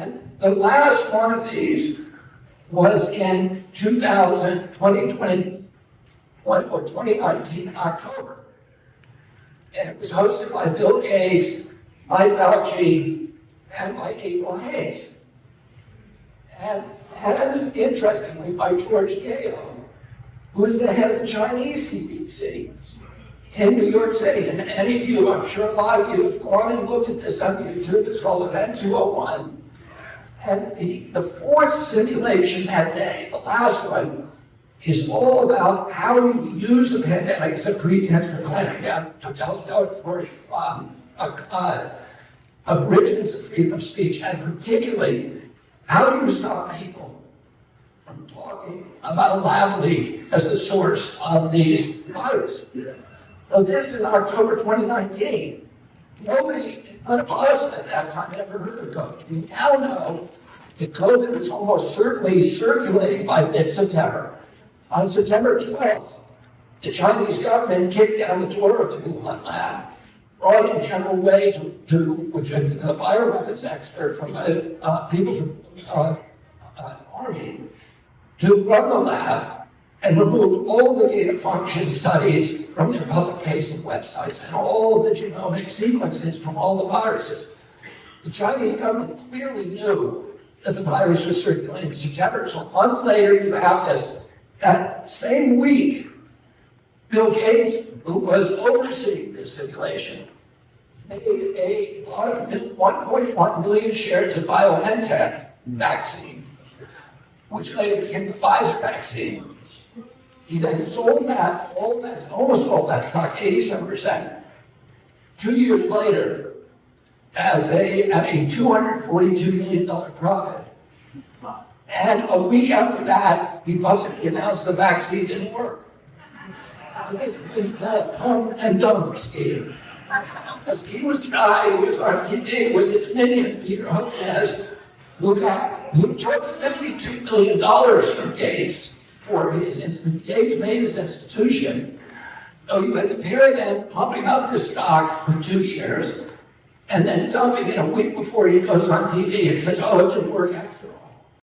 And the last one of these was in 2020 or 2019 in October. And it was hosted by Bill Gates, by Fauci, and by April Hayes. And interestingly, by George Gale, who is the head of the Chinese CDC in New York City. And any of you, I'm sure a lot of you have gone and looked at this on YouTube. It's called Event 201. And the fourth simulation that day, the last one, is all about how you use the pandemic as a pretense for clamping down for abridgments of freedom of speech, and particularly, how do you stop people from talking about a lab leak as the source of these viruses? Now, this in October 2019, none of us at that time had ever heard of COVID. We now know that COVID was almost certainly circulating by mid-September. On September 12th, the Chinese government kicked down the door of the Wuhan lab, brought in General Wei, which is a bioweapons expert from the People's Army, to run the lab and remove all the gain of function studies from their public-facing websites and all of the genomic sequences from all the viruses. The Chinese government clearly knew that the virus was circulating in September. So a month later, you have this. That same week, Bill Gates, who was overseeing this simulation, made a 1.1 million shares of BioNTech vaccine, which later became the Pfizer vaccine. He then sold that, almost all that stock, 87%, 2 years later, at a $242 million profit. And a week after that, he publicly announced the vaccine didn't work. Basically, he kind of pump and dump scheme. Because he was the guy who was on TV with his minion, Peter Hotez, who took $52 million from Gates for his institution. Gates made his institution. So you had the period then pumping up the stock for 2 years, and then dumping it a week before he goes on TV and says, oh, it didn't work after all.